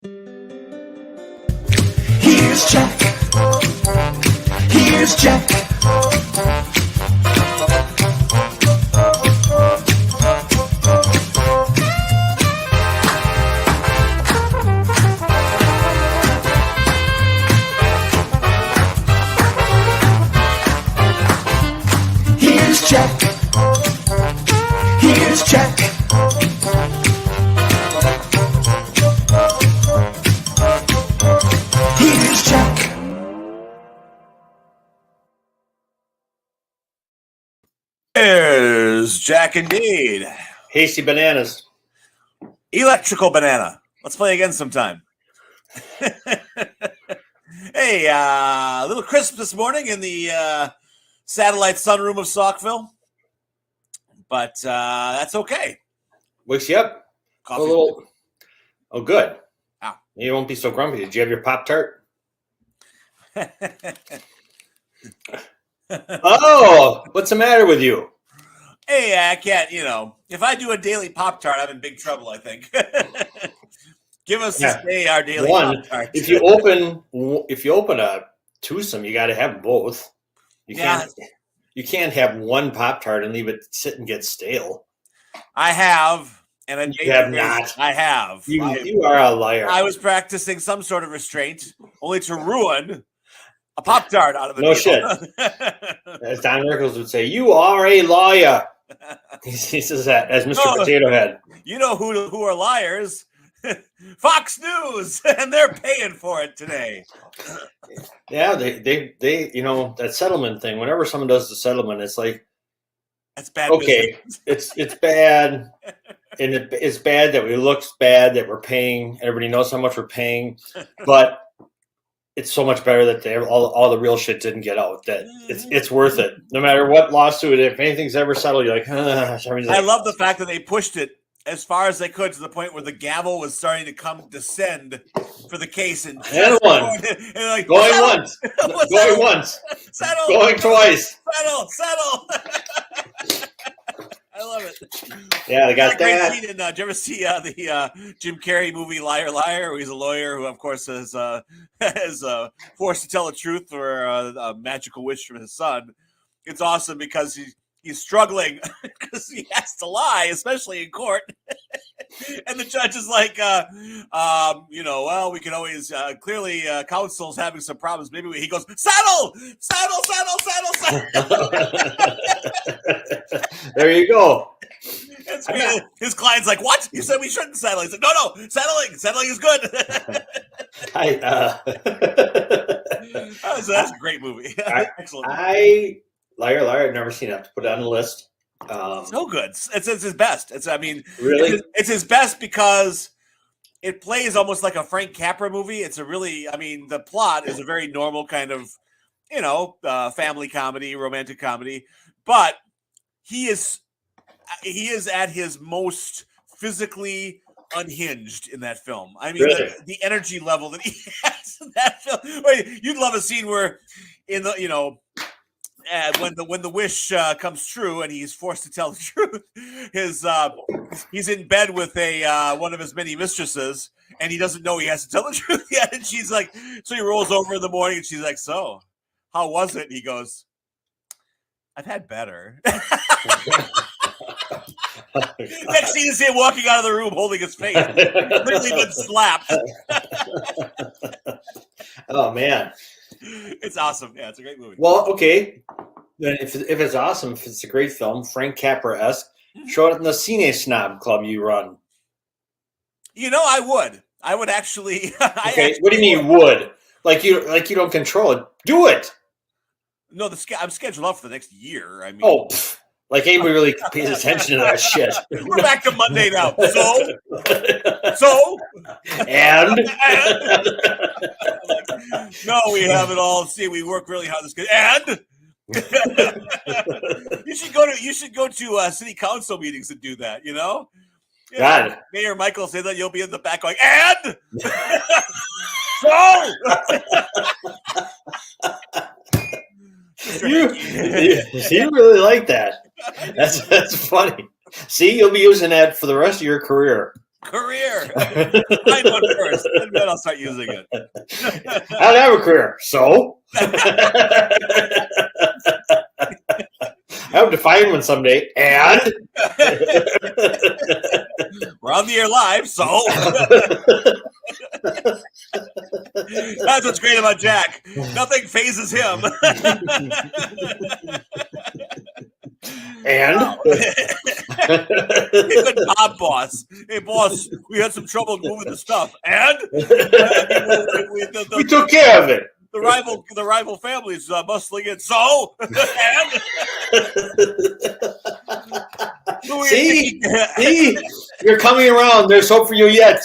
Here's Jack. Here's Jack. Here's Jack. Here's Jack. Here's Jack. There's Jack indeed. Hasty bananas. Electrical banana. Let's play again sometime. Hey, a little crisp this morning in the satellite sunroom of Saukville. But that's okay. Wakes you up. Coffee. A little. Oh, good. Ah. You won't be so grumpy. Did you have your Pop-Tart? Oh, what's the matter with you? Hey, I can't, if I do a daily Pop-Tart, I'm in big trouble, I think. Give us this day our daily Pop-Tart. If you open a twosome, you got to have them both. You can't have one Pop-Tart and leave it sit and get stale. I have, and you have not. I have. You are a liar. I was practicing some sort of restraint, only to ruin a Pop-Tart out of the No deal. shit. As Don Rickles would say, you are a liar. He says that as Mr. Potato Head. You know who are liars? Fox News, and they're paying for it today. Yeah, they that settlement thing. Whenever someone does the settlement, it's like, that's bad. Okay, it's bad, and it's bad that it looks bad that we're paying. Everybody knows how much we're paying, but it's so much better that all the real shit didn't get out. That it's worth it, no matter what lawsuit. If anything's ever settled, you're like, I love the fact that they pushed it as far as they could to the point where the gavel was starting to descend for the case, and one like, going once, going once, settle, going twice, settle. I love it. Yeah, they got that. Did you ever see the Jim Carrey movie Liar Liar, where he's a lawyer who, of course, is forced to tell the truth for a magical wish from his son? It's awesome because he's struggling because he has to lie, especially in court. And the judge is like, well, we can always clearly counsel's having some problems. Maybe he goes, settle. There you go. His client's like, what? You said we shouldn't settle. He's like, no, settling is good. So that's a great movie. Excellent. Liar, I've never seen it. I have to put it on the list. So good. It's his best. Really? It's his best because it plays almost like a Frank Capra movie. It's the plot is a very normal kind of, family comedy, romantic comedy, but he is at his most physically unhinged in that film. Really? The energy level that he has in that film. Wait, you'd love a scene where in the, when the wish comes true and he's forced to tell the truth, he's in bed with one of his many mistresses, and he doesn't know he has to tell the truth yet. And she's like, so he rolls over in the morning, and she's like, so how was it? And he goes, I've had better. Next scene is him walking out of the room holding his face. Clearly been slapped. Oh, man. It's awesome. Yeah, it's a great movie. Well, okay. Then if it's awesome, if it's a great film, Frank Capra-esque, show it in the Cine Snob Club you run. I would actually. Okay, what do you mean would? Like you don't control it. Do it. No, I'm scheduled up for the next year. Like anybody really pays attention to that shit. We're back to Monday now. And no, we have it all. See, we work really hard. And you should go to city council meetings and do that. God, Mayor Michael said that you'll be in the back going, and so. You really like that. That's funny. See, you'll be using that for the rest of your career. Career. Find one first, and then I'll start using it. I don't have a career, so I hope to find one someday. And we're on the air live, so that's what's great about Jack. Nothing phases him. And Good Bob boss. Hey boss, we had some trouble moving the stuff, and we took care of it. The rival families bustling in. So, and see, you're coming around. There's hope for you yet.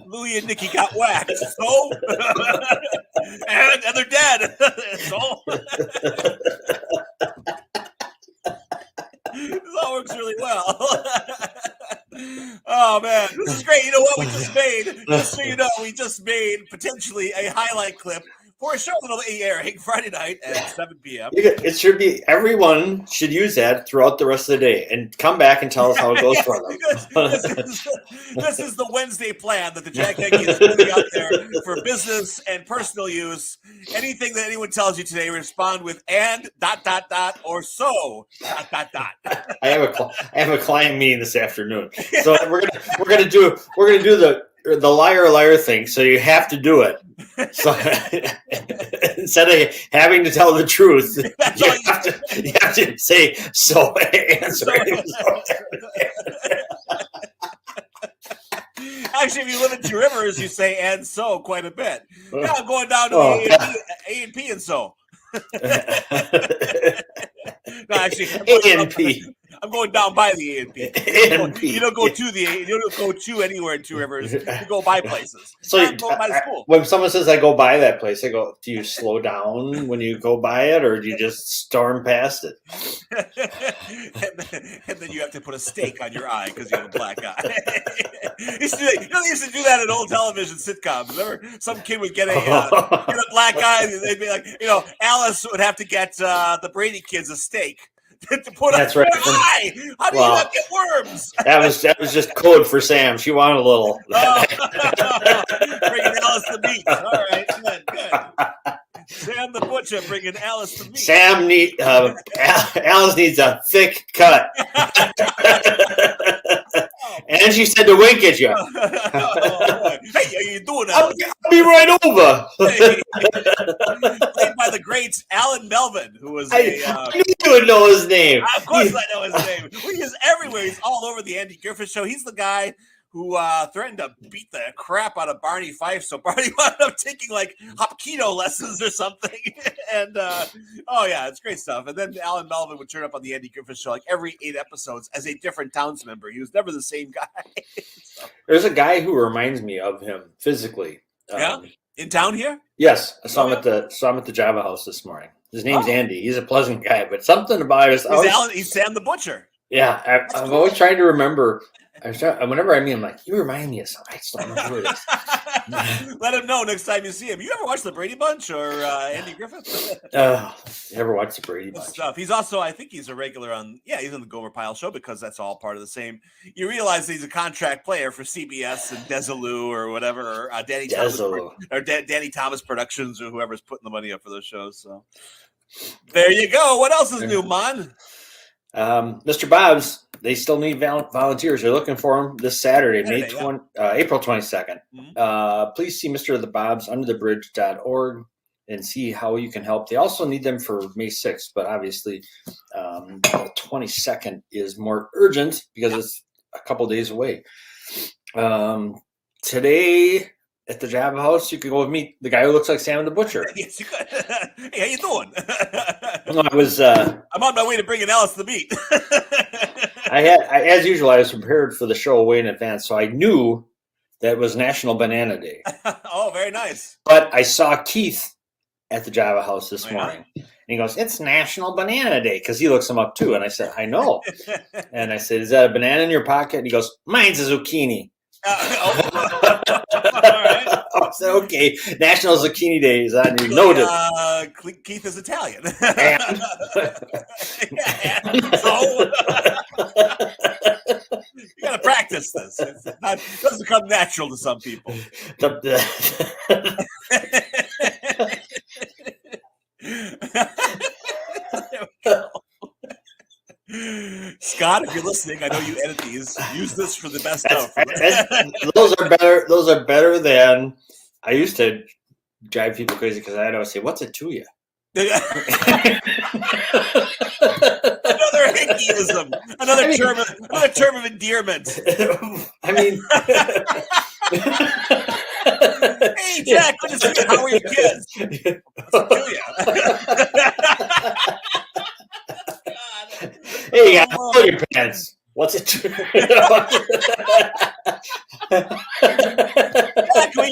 Louie and Nikki got whacked. So, and they're dead. So, this all works really well. Oh man, this is great. You know what we just made? Just so you know, we just made potentially a highlight clip for a show that'll be airing Friday night at 7 p.m. It should be, everyone should use that throughout the rest of the day and come back and tell us how it goes for them. This is the Wednesday plan that the Jack Henke is putting out there for business and personal use. Anything that anyone tells you today, respond with "and ... or "so ... I have a client meeting this afternoon, so we're gonna do the liar thing. So you have to do it. So instead of having to tell the truth, you have to say so. Answer. Actually, if you live in Two Rivers, you say "and so" quite a bit. Yeah, I'm going down to the A&P and so. No, actually, I'm going down by the A&P. You don't go to you don't go to anywhere in Two Rivers. You go by places. So by the school. When someone says I go by that place, I go, do you slow down when you go by it, or do you just storm past it? and then you have to put a stake on your eye because you have a black eye. They used to do that in old television sitcoms. Remember, some kid would get a black eye. They'd be like, Alice would have to get the Brady kids a stake to put on her eye. How do you not get worms? That was just code for Sam. She wanted a little. Bringing Alice the meat. All right, good. Sam the butcher bringing Alice the meat. Alice needs a thick cut. And she said to wink at you. Hey, how you doing, Alice? I'll be right over. Played by the great Alan Melvin, who was I knew you would know his name. Of course I know his name. He is everywhere. He's all over the Andy Griffith Show. He's the guy who threatened to beat the crap out of Barney Fife, so Barney wound up taking like Hapkido lessons or something. And it's great stuff. And then Alan Melvin would turn up on the Andy Griffith Show like every 8 episodes as a different Towns member. He was never the same guy. So. There's a guy who reminds me of him physically. In town here? Yes, I saw him at the Java House this morning. His name's Andy. He's a pleasant guy, but something about us. He's Sam the Butcher. Yeah, I'm always trying to remember. Whenever I meet him, like, you remind me of something. I just don't remember who it is. Let him know next time you see him. You ever watch the Brady Bunch or Andy Griffith? You ever watch the Brady Bunch? Stuff. He's also, I think he's a regular on, he's on the Gomer Pyle Show because that's all part of the same. You realize he's a contract player for CBS and Desilu or whatever, or Danny Thomas Productions or whoever's putting the money up for those shows. So there you go. What else is new, man? Mr. Bob's, they still need volunteers. They're looking for them this Saturday, April 22nd. Mm-hmm. Please see Mr. the Bob's underthebridge.org and see how you can help. They also need them for May 6th, but obviously the 22nd is more urgent because it's a couple days away. Today at the Java House, you can go meet the guy who looks like Sam the Butcher. Yes, you could. Hey, how you doing? I'm on my way to bringing Alice the meat. As usual, I was prepared for the show way in advance, so I knew that it was National Banana Day. Oh, very nice. But I saw Keith at the Java House this morning. And he goes, "It's National Banana Day," because he looks him up too. And I said, "I know." And I said, "Is that a banana in your pocket?" And he goes, "Mine's a zucchini." All right. I said, "Okay, National Zucchini Day is on your notice." Keith is Italian. And so, got to practice this. It doesn't come natural to some people. There we go. Scott, if you're listening, I know you edit these. Use this for the best outfit. Those are better. Those are better than I used to drive people crazy because I'd always say, "What's it to you?" Another Henkeism. Another term of endearment. I mean, hey Jack, good to see you. How are your kids? What's it to you? Hey, you got pull your pants. What's it? Jack, we,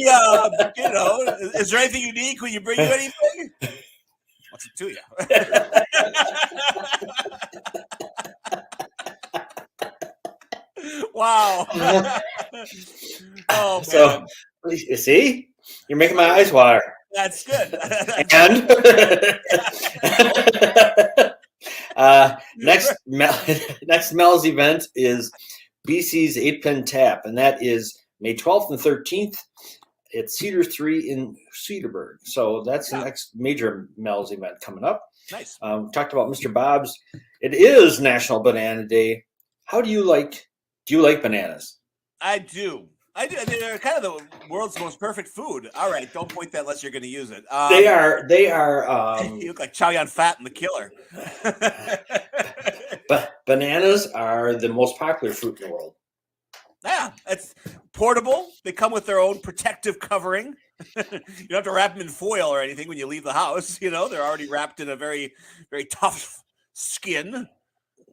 is there anything you need? Can you bring you anything? What's it to you? Wow. Oh, man. So, you see, you're making my eyes water. That's good. And next Mel's event is BC's 8-Pin Tap, and that is May 12th and 13th at Cedar 3 in Cedarburg. So that's the next major Mel's event coming up. Nice. Talked about Mr. Bob's. It is National Banana Day. Do you like bananas? I do. They're kind of the world's most perfect food. All right, don't point that unless you're going to use it. They are. You look like Chow Yun Fat and the Killer. But bananas are the most popular fruit in the world. Yeah, it's portable. They come with their own protective covering. You don't have to wrap them in foil or anything when you leave the house. You know, they're already wrapped in a very, very tough skin,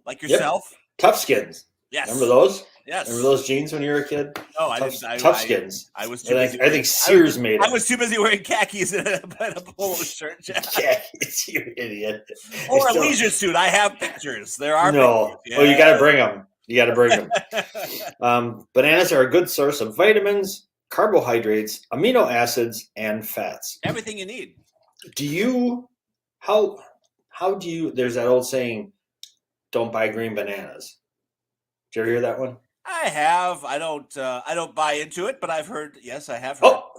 like yourself. Yep. Tough skins. Yes. Remember those? Yes. Remember those jeans when you were a kid? No, I tough, didn't. Tough skins. I was too busy. I think Sears made it. I was too busy wearing khakis and a polo shirt. Khakis, you idiot. Or a leisure suit. I have pictures. There are no. pictures. Yeah. Oh, you got to bring them. You got to bring them. Bananas are a good source of vitamins, carbohydrates, amino acids, and fats. Everything you need. How do you, there's that old saying, don't buy green bananas. Did you ever hear that one? I have. I don't buy into it, but I've heard. Yes, I have heard. Oh,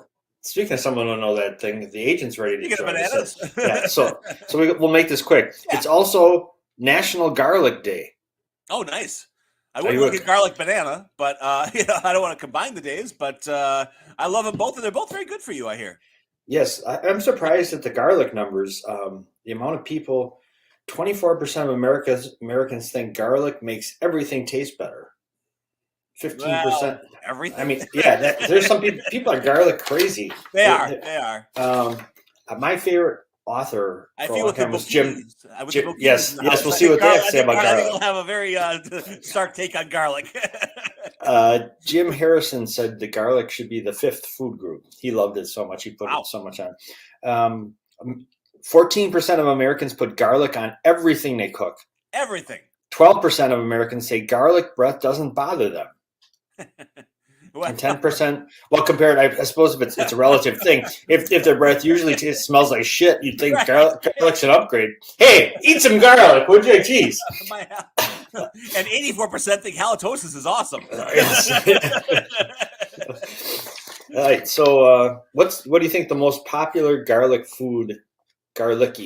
speaking of someone who don't know that thing, the agent's ready to You get join bananas. us. Yeah, so we'll make this quick. Yeah. It's also National Garlic Day. Oh, nice. I wouldn't look at garlic banana, but I don't want to combine the days. But I love them both, and they're both very good for you. I hear. Yes, I'm surprised at the garlic numbers. The amount of people, 24% of Americans think garlic makes everything taste better. 15%. Well, everything. I mean, yeah, there's some people are garlic crazy. They are. My favorite author I for feel a long with the time was Jim. Yes, we'll see what they have to say about I think garlic. we'll have a very stark take on garlic. Jim Harrison said the garlic should be the 5th food group. He loved it so much. He put it so much on. 14% of Americans put garlic on everything they cook. Everything. 12% of Americans say garlic breath doesn't bother them. And 10%, well, compared, I suppose if it's a relative thing. If their breath usually smells like shit, you'd think garlic's an upgrade. Hey, eat some garlic, would you? Jeez. And 84% think halitosis is awesome. All right, so what do you think the most popular garlicky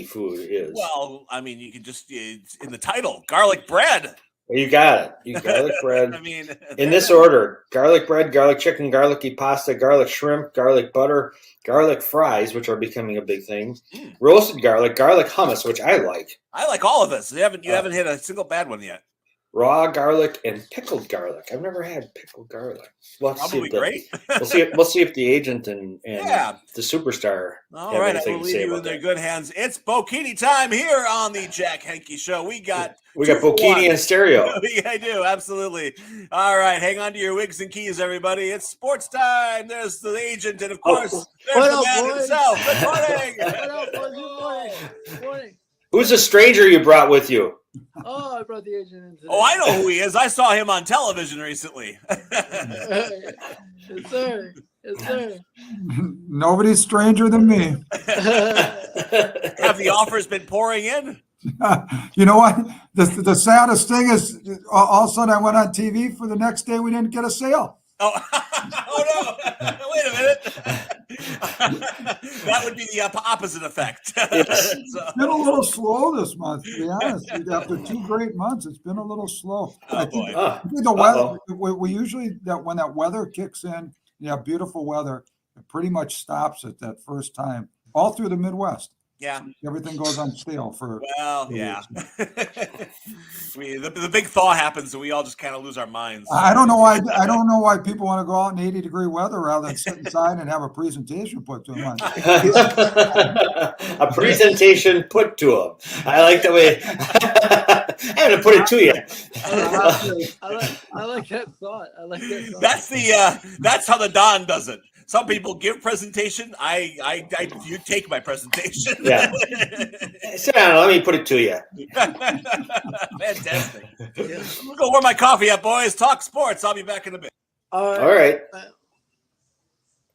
food is? Well, I mean, you can just, it's in the title, garlic bread. You got it. You garlic bread. I mean, in this order: garlic bread, garlic chicken, garlicky pasta, garlic shrimp, garlic butter, garlic fries, which are becoming a big thing, roasted garlic, garlic hummus, which I like. I like all of this. You haven't hit a single bad one yet. Raw garlic and pickled garlic. I've never had pickled garlic. Probably great. We'll see if the agent and the superstar. All right, I will leave you in their good hands. It's Bokini time here on the Jack Henke Show. We got Bokini and stereo. I do, absolutely. All right, hang on to your wigs and keys, everybody. It's sports time. There's the agent, and of course, there's the man himself. Good morning. What up, boys? Good morning. Who's the stranger you brought with you? Oh, I brought the agent in today. Oh, I know who he is. I saw him on television recently. Yes, sir. Yes, sir. Nobody's stranger than me. Have the offers been pouring in? You know what? The saddest thing is, all of a sudden I went on TV for the next day. We didn't get a sale. Oh, oh no! Wait a minute. That would be the opposite effect. Yes. So- It's been a little slow this month, to be honest. After 2 great months, it's been a little slow. Oh, boy. I think the weather. We usually when that weather kicks in, beautiful weather, it pretty much stops at that first time. All through the Midwest, Yeah. everything goes on sale for. Well, yeah. The big thaw happens, and we all just kind of lose our minds. I don't know why. I don't know why people want to go out in 80-degree weather rather than sit inside and have a presentation put to them. A presentation put to them. I like the way. I'm going to put it to you. I like that thought. I like that thought. That's how the Don does it. Some people give presentation. You take my presentation. Yeah. Sit down. Let me put it to you. Fantastic. We'll go warm my coffee up, boys. Talk sports. I'll be back in a bit. All right. All right.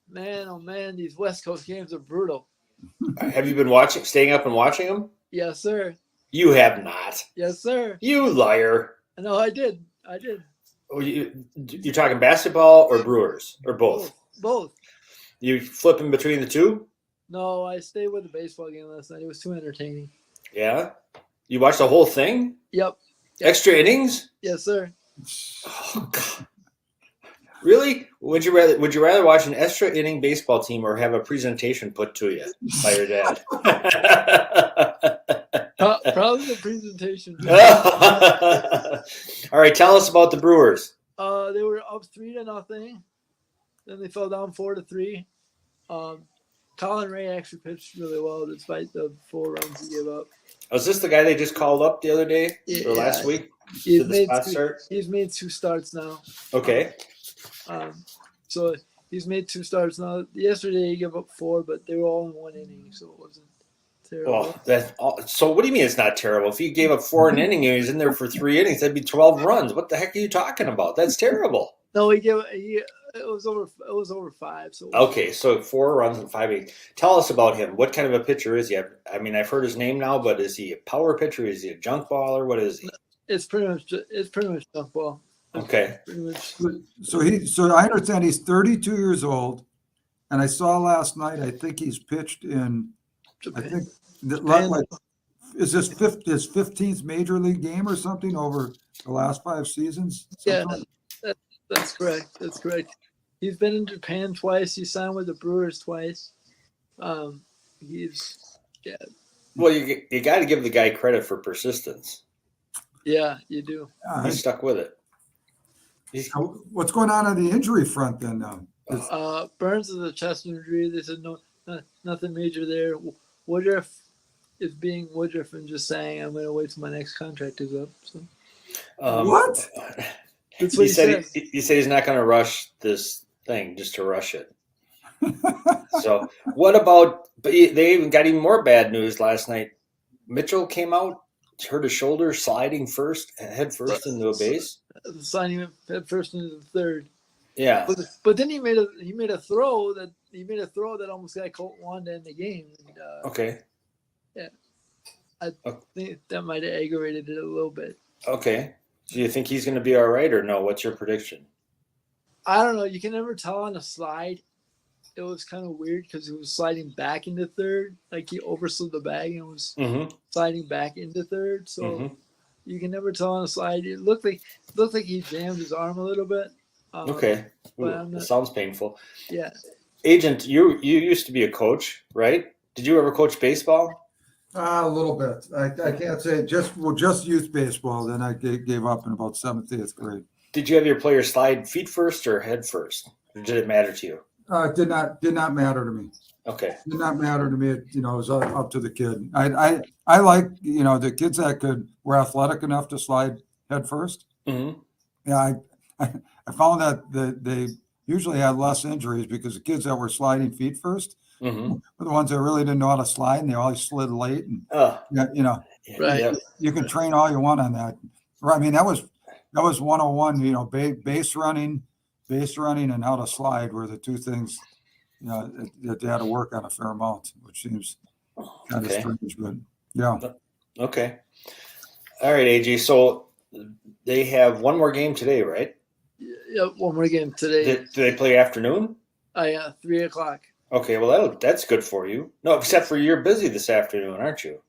Man, oh man, these West Coast games are brutal. Have you been staying up and watching them? Yes, sir. You have not. Yes, sir. You liar. No, I did. Oh, you're talking basketball or Brewers or both? Both. You flipping between the two? No, I stayed with the baseball game last night. It was too entertaining. Yeah. You watched the whole thing? Yep. Extra innings? Yes, sir. Oh, God. Really? Would you rather watch an extra inning baseball team or have a presentation put to you by your dad? Probably the presentation. All right, tell us about the Brewers. They were up 3-0. Then they fell down 4-3. Colin Ray actually pitched really well despite the 4 runs he gave up. Was this the guy they just called up the other day or last week? Did the spot start? He's made 2 starts now. Okay. So he's made 2 starts now. Yesterday he gave up 4, but they were all in 1 inning, so it wasn't terrible. So what do you mean it's not terrible? If he gave up 4 in an inning and he was in there for 3 innings, that'd be 12 runs. What the heck are you talking about? That's terrible. No, it was over 5. So Okay, so 4 runs in 5 innings. Tell us about him. What kind of a pitcher is he? I mean, I've heard his name now, but is he a power pitcher? Is he a junk baller? What is he? It's pretty much junk ball. Okay. Pretty much. So I understand he's 32 years old, and I saw last night. I think he's pitched in. Japan. I think like, is this his 15th major league game or something over the last 5 seasons? Yeah, that's correct. That's correct. He's been in Japan twice. He signed with the Brewers twice. Well, you got to give the guy credit for persistence. Yeah, you do. He stuck with it. What's going on the injury front then? Burns is a chest injury. They said nothing major there. Woodruff is being Woodruff and just saying, I'm going to wait till my next contract is up. So. What? That's what he said. He said he's not going to rush this thing just to rush it. So what about? But they even got even more bad news last night. Mitchell came out, hurt his shoulder, sliding head first into a base. Sliding head first into the third. Yeah. But then he made a throw that almost got Colt Wanda in the game. And, okay. Yeah. I think that might have aggravated it a little bit. Okay. Do you think he's going to be all right or no? What's your prediction? I don't know. You can never tell on a slide. It was kind of weird because he was sliding back into third. Like he overslid the bag and was sliding back into third. So you can never tell on a slide. It looked like he jammed his arm a little bit. Okay. That sounds painful. Yeah. Agent, you used to be a coach, right? Did you ever coach baseball? A little bit. I can't say just youth baseball. Then I gave up in about 7th, 8th grade. Did you have your players slide feet first or head first? Or did it matter to you? It did not matter to me. Okay. It did not matter to me. It was up to the kid. I like the kids that were athletic enough to slide head first. Mm-hmm. Yeah, I found that they usually had less injuries because the kids that were sliding feet first were the ones that really didn't know how to slide, and they always slid late. And Right. Yeah. you can train all you want on that. I mean, that was 101. Base running, and how to slide were the 2 things that they had to work on a fair amount, which seems kind of strange, but yeah. Okay. All right, AJ. So they have one more game today, right? Yeah, one more game today. Do they play afternoon? Yeah, 3:00. Okay, well that's good for you. No, except for you're busy this afternoon, aren't you?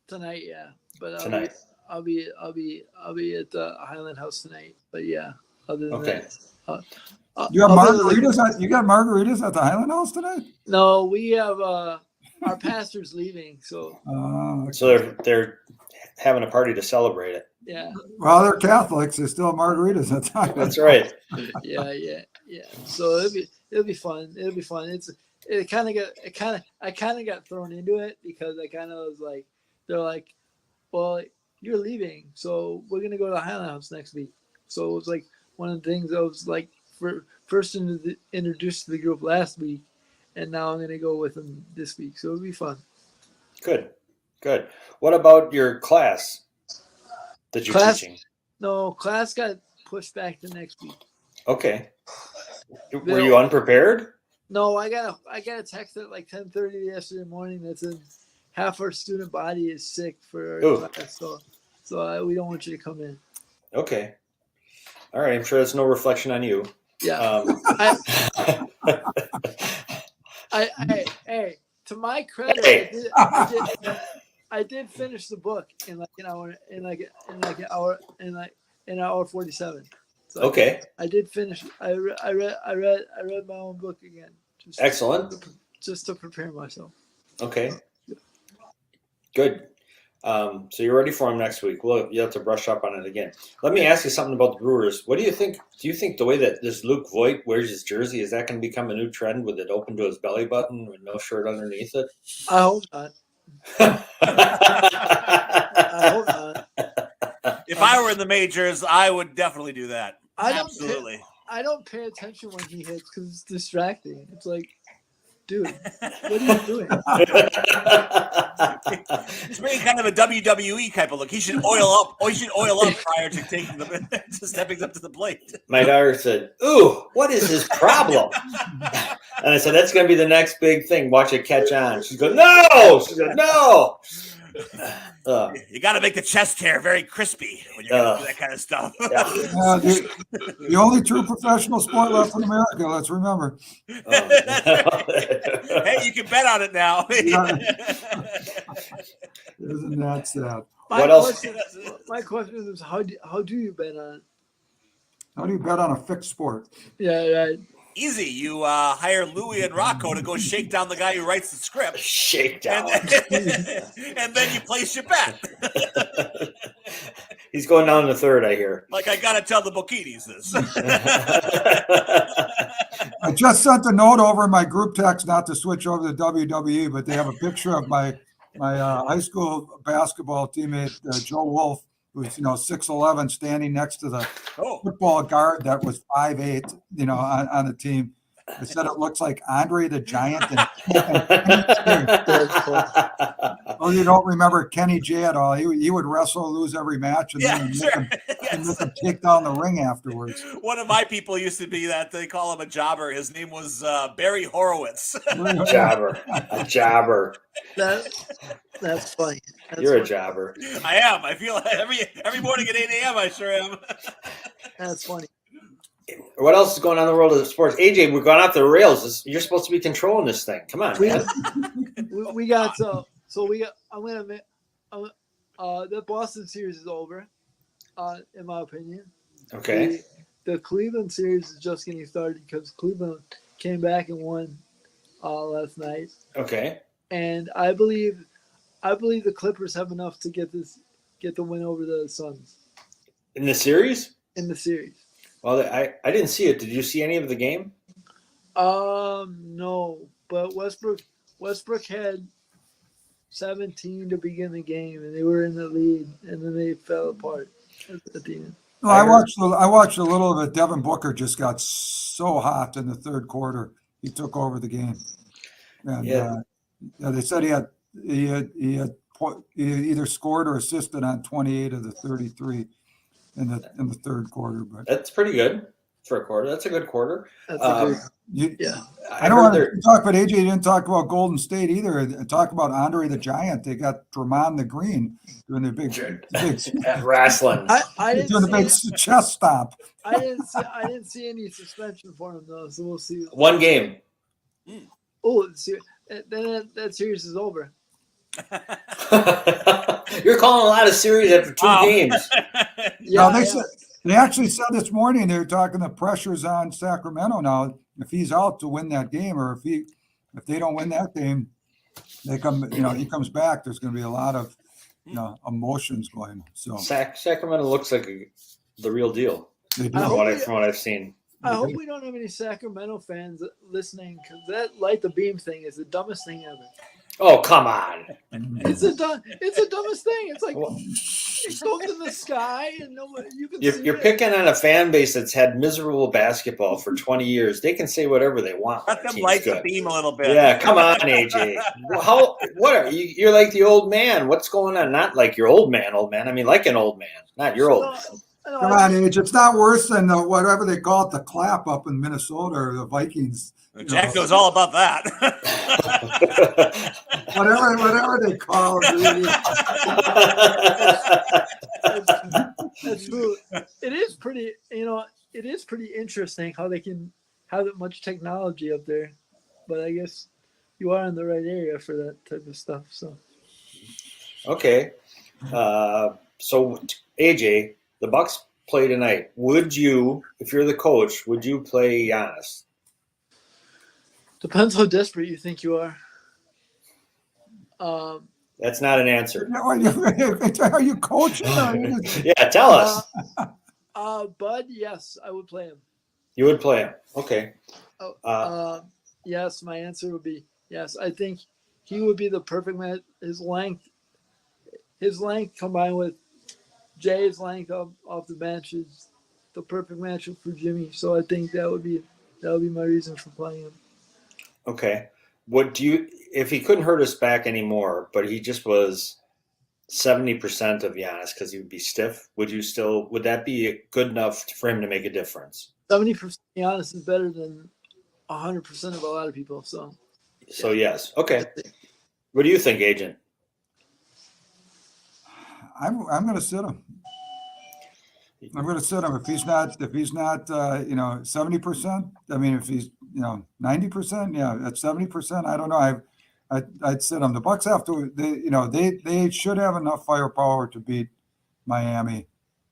Tonight, yeah. But Tonight. I'll be at the Highland House tonight. But yeah, other than Okay. that, You have other than margaritas. You got margaritas at the Highland House tonight? no, we have our pastor's leaving, so So they're having a party to celebrate it. yeah. Well, they're Catholics. They still have margaritas at the Highland. That's right. Yeah. So it'll be fun. It'll be fun. I kind of got thrown into it because I kind of was like, they're like, well, you're leaving, so we're gonna go to the Highland House next week. So it was like one of the things I was like first introduced to the group last week, and now I'm gonna go with them this week. So it'll be fun. Good. What about your class that you're teaching? No, class got pushed back to next week. Okay. Were you unprepared? No, I got a text at like 10:30 yesterday morning that said half our student body is sick for our class, so we don't want you to come in. Okay. All right. I'm sure that's no reflection on you. Yeah. Hey, to my credit, I did finish the book in like an hour, in an hour 47. So okay. I did finish. I read my own book again. Excellent. Just to prepare myself. Okay. Good. So you're ready for them next week. Well, you have to brush up on it again. Let me ask you something about the Brewers. What do you think? Do you think the way that this Luke Voigt wears his jersey, is that going to become a new trend with it open to his belly button with no shirt underneath it? I hope not. I hope not. If I were in the majors, I would definitely do that. Absolutely. I don't pay attention when he hits because it's distracting. It's like, dude, what are you doing? He's bringing kind of a WWE type of look. He should oil up. Or he should oil up prior to taking to stepping up to the plate. My daughter said, "Ooh, what is his problem?" And I said, "That's going to be the next big thing. Watch it catch on." She's going, "No!" She's going, "No!" You got to make the chest hair very crispy when you're going to do that kind of stuff. The only true professional sport left in America. Let's remember. Hey, you can bet on it now. Isn't that sad? What else? My question is, how do you bet on it? How do you bet on a fixed sport? Yeah, right. Easy. You hire Louie and Rocco to go shake down the guy who writes the script. Shake down. And then you place your bet. He's going down in the third, I hear. Like, I got to tell the Bokinis this. I just sent a note over in my group text not to switch over to WWE, but they have a picture of my high school basketball teammate, Joe Wolf, who's 6'11", standing next to the football guard that was 5'8", on the team. I said it looks like Andre the Giant. Oh, you don't remember Kenny J at all? He would wrestle, lose every match, and then make him take down the ring afterwards. One of my people used to be that. They call him a jobber. His name was Barry Horowitz. A jobber. That's funny. You're a jobber. I am. I feel every morning at 8 a.m. I sure am. That's funny. What else is going on in the world of sports? AJ, we've gone off the rails. You're supposed to be controlling this thing. Come on, man. We got I'm gonna admit, the Boston series is over, in my opinion. Okay. The Cleveland series is just getting started because Cleveland came back and won last night. Okay. And I believe the Clippers have enough to get the win over the Suns. In the series? In the series. Well, I didn't see it. Did you see any of the game? No. But Westbrook had 17 to begin the game, and they were in the lead, and then they fell apart at the end. Well, I watched a little of it. Devin Booker just got so hot in the third quarter. He took over the game. And they said he had either scored or assisted on 28 of the 33 in the third quarter. But that's pretty good. for a quarter. That's a good quarter. That's a good. You, Yeah. I don't want to talk about AJ. Didn't talk about Golden State either. Talk about Andre the Giant. They got Draymond the Green doing the big wrestling. I didn't doing the big chest stomp. I didn't see any suspension for him though, so we'll see. One game. Oh, then that series is over. You're calling a lot of series after 2 games. Yeah, they actually said this morning they were talking the pressures on Sacramento now. If he's out to win that game, or if they don't win that game, he comes back. There's going to be a lot of emotions going. So Sacramento looks like the real deal. They do. From what I've seen. I hope we don't have any Sacramento fans listening, because that light the beam thing is the dumbest thing ever. Oh, come on. It's the dumbest thing. It's like it goes in the sky and nobody you can see You're it. picking on a fan base that's had miserable basketball for 20 years. They can say whatever they want. Let them light the beam a little bit. Yeah, come on, AJ. What are you? You're like the old man. What's going on? Not like your old man. I mean, like an old man, not your old man. Come on, Age. It's not worse than whatever they call it, the clap up in Minnesota or the Vikings. Jack knows all about that. whatever they call it. That's true. It is pretty. It is pretty interesting how they can have that much technology up there. But I guess you are in the right area for that type of stuff. So. Okay. So AJ, the Bucks play tonight. Would you, if you're the coach, would you play Giannis? Depends how desperate you think you are. That's not an answer. Are you coaching? Yeah, tell us. Bud, yes, I would play him. You would play him. Okay. Yes, my answer would be yes. I think he would be the perfect man. His length combined with Jay's length off the bench is the perfect matchup for Jimmy. So I think that would be my reason for playing him. Okay. If he couldn't hurt his back anymore, but he just was 70% of Giannis because he would be stiff, would that be good enough for him to make a difference? 70% Giannis is better than 100% of a lot of people. So yes. Okay. What do you think, Agent? I'm going to sit him. I'm going to sit him if he's not 70%. I mean, if he's 90%, yeah, at 70%, I don't know. I'd sit him. The Bucks have to. They should have enough firepower to beat Miami.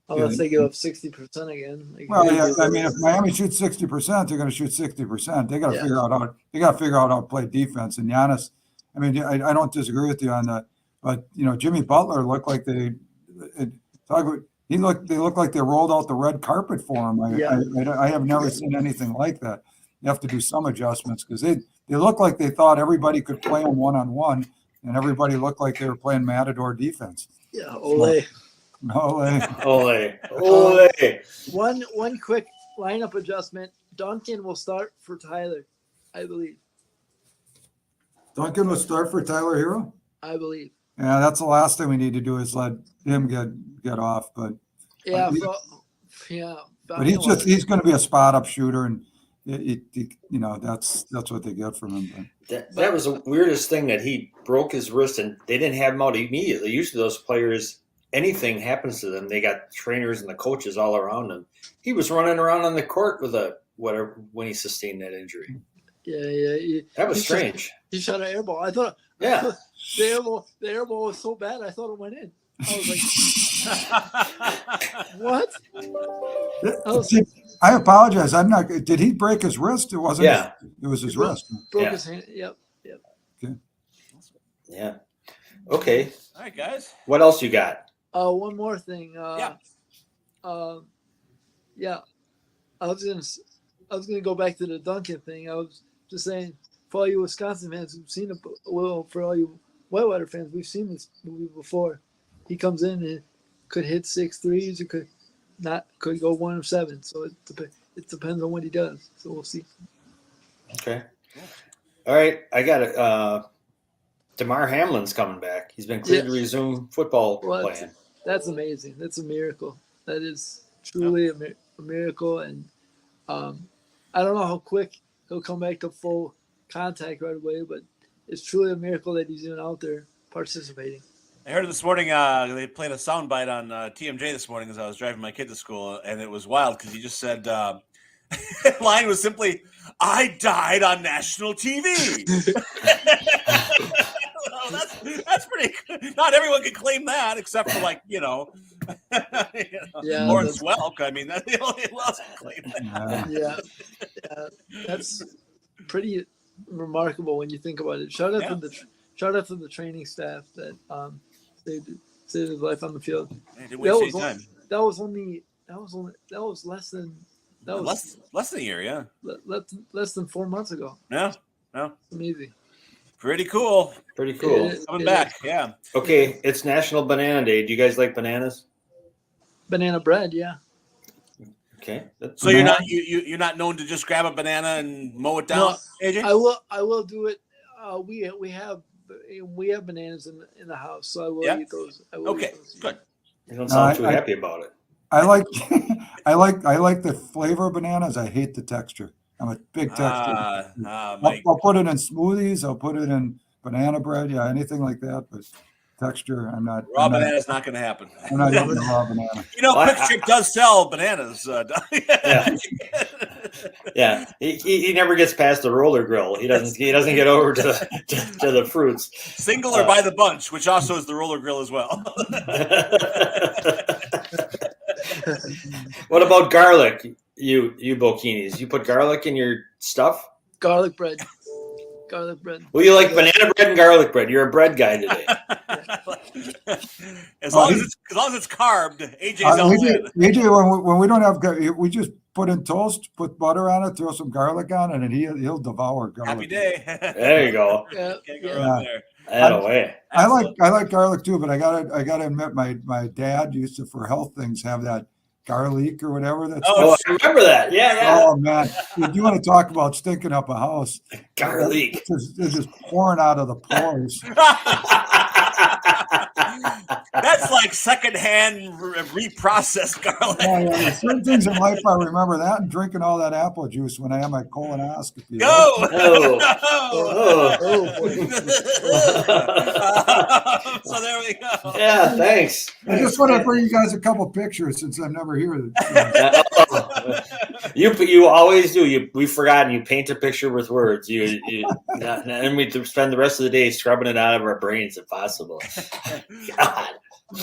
Unless they give up 60% again. Well, yeah, I mean, if Miami shoots 60%, they're going to shoot 60%. They got to figure out how to play defense. And Giannis, I mean, I don't disagree with you on that. But Jimmy Butler looked like they looked like they rolled out the red carpet for him. I have never seen anything like that. You have to do some adjustments because they looked like they thought everybody could play them one-on-one, and everybody looked like they were playing Matador defense. Yeah, Ole. One quick lineup adjustment. Duncan will start for Tyler, I believe. Duncan will start for Tyler Hero? I believe. Yeah, that's the last thing we need to do is let him get off. But yeah, but he's going to be a spot up shooter, and that's what they get from him. That was the weirdest thing that he broke his wrist and they didn't have him out immediately. Usually those players, anything happens to them, they got trainers and the coaches all around them. He was running around on the court with when he sustained that injury. Yeah. That was strange. He shot an air ball. I thought. Yeah. The air ball was so bad. I thought it went in. I was like, what? I apologize. I'm not. Did he break his wrist? It wasn't. Yeah. It was his wrist. Broke his hand. Yep. Okay. Yeah. Okay. All right, guys. What else you got? One more thing. Yeah. I was gonna go back to the Duncan thing. I was just saying, for all you Wisconsin fans who've seen it, for all you Whitewater fans, we've seen this movie before. He comes in and could hit 6 threes, or could go 1 of 7. So it depends on what he does. So we'll see. Okay. All right, I got it. DeMar Hamlin's coming back. He's been cleared to resume football playing. That's amazing. That's a miracle. That is truly a miracle. And I don't know how quick he'll come back to full contact right away, but it's truly a miracle that he's even out there participating. I heard it this morning. They played a soundbite on TMJ this morning as I was driving my kid to school, and it was wild because he just said, line was simply, "I died on national TV." That's pretty good. Not everyone can claim that, except for Yeah, Lawrence Welk. I mean, that's the only who else can claim that. Yeah, that's pretty remarkable when you think about it. Shout out to the training staff that saved his life on the field. Hey, didn't waste any time. That was less than Less than a year, yeah. less than 4 months ago. No. Amazing. Pretty cool. Pretty cool. Coming back, yeah. Okay, it's National Banana Day. Do you guys like bananas? Banana bread, yeah. Okay. So you're not known to just grab a banana and mow it down, No, AJ? I will do it. We have bananas in the house, so I will eat those. Okay, good. You don't sound too happy about it. I like I like the flavor of bananas. I hate the texture. I'm a big texture. I'll put it in smoothies. I'll put it in banana bread. Yeah, anything like that. But texture, I'm not. Raw banana's not going to happen. I'm not eating raw banana. You know, Quick Trip does sell bananas. Yeah, he never gets past the roller grill. He doesn't get over to the fruits. Single or by the bunch, which also is the roller grill as well. What about garlic? You Bokinis, you put garlic in your stuff? Garlic bread. Well, you like banana bread and garlic bread. You're a bread guy today. As long as it's carved, AJ's all in. AJ, when we don't have, we just put in toast, put butter on it, throw some garlic on it, and he'll devour garlic. Happy day. There you go. Can't go wrong there. Away. I like garlic too, but I gotta admit, my dad used to, for health things, have that garlic or whatever. That's I remember that. Yeah. Oh man, you want to talk about stinking up a house? Garlic. It's just pouring out of the pores. That's like secondhand reprocessed garlic. Yeah. Certain things in life, I remember that, and drinking all that apple juice when I had my colonoscopy. Go! So there we go. Yeah, thanks. I just want to bring you guys a couple pictures since I'm never here. You always do. We've forgotten. You paint a picture with words. And we spend the rest of the day scrubbing it out of our brains if possible. God.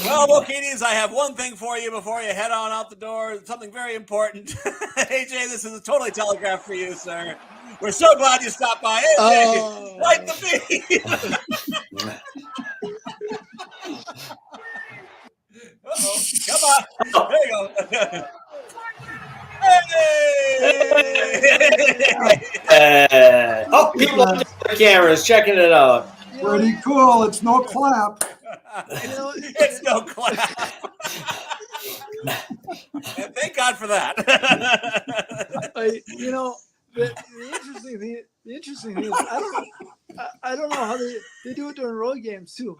Well, Bokinis, I have one thing for you before you head on out the door. Something very important. AJ, this is a totally telegraph for you, sir. We're so glad you stopped by. AJ, light the beam. Come on. There you go. Hey! People on the cameras checking it out. Pretty cool. It's no clap. It's no clap. And thank God for that. The interesting thing is I don't know how they do it during road games too.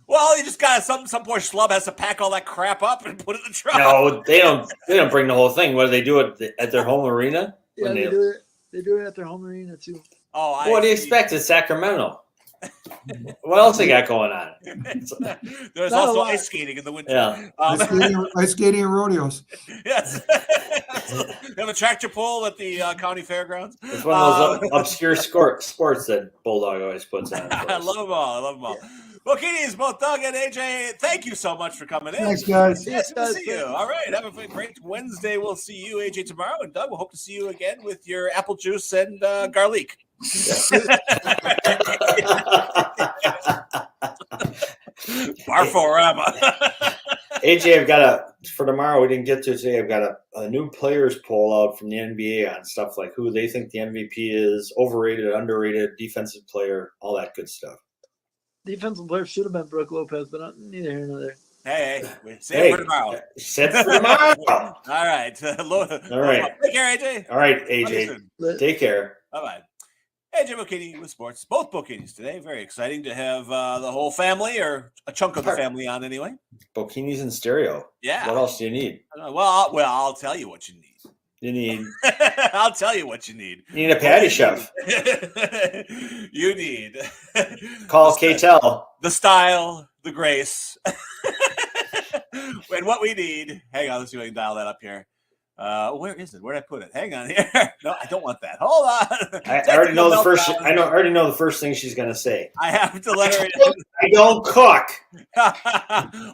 Well, you just got some poor schlub has to pack all that crap up and put it in the truck. No, they don't bring the whole thing. What do they do at their home arena? Yeah, they do it. They do it at their home arena too. Oh, what do you expect? It's Sacramento. What else they got going on? There's also ice skating in the winter. Yeah, ice skating and rodeos. Yes. They have a tractor pull at the county fairgrounds. It's one of those obscure sports that Bulldog always puts on. I love them all. Bokinis, both Doug and AJ, thank you so much for coming in. Thanks, guys. Yes, we'll see you. All right. Have a great Wednesday. We'll see you, AJ, tomorrow. And Doug, we'll hope to see you again with your apple juice and garlic. Barforama. AJ, for tomorrow, we didn't get to today. I've got a new players poll out from the NBA on stuff like who they think the MVP is, overrated, underrated, defensive player, all that good stuff. Defensive player should have been Brooke Lopez, but neither here nor there. Hey, save it for tomorrow. Set for tomorrow. All right. All right. Take care, AJ. All right, AJ. Take care. Bye-bye. AJ Bocchini with sports. Both Bocchinis today. Very exciting to have the whole family, or a chunk of the family, on anyway. Bocchinis in stereo. Yeah. What else do you need? Well, I'll tell you what you need. You need I'll tell you what you need. you need a patty chef. You need Call K-Tel. the style, the grace, and what we need. Hang on, let's see if I can dial that up here. Where is it? Where did I put it? Hang on here. No, I don't want that. Hold on. I already know the first. I already know the first thing she's gonna say. I have to let her. I don't cook.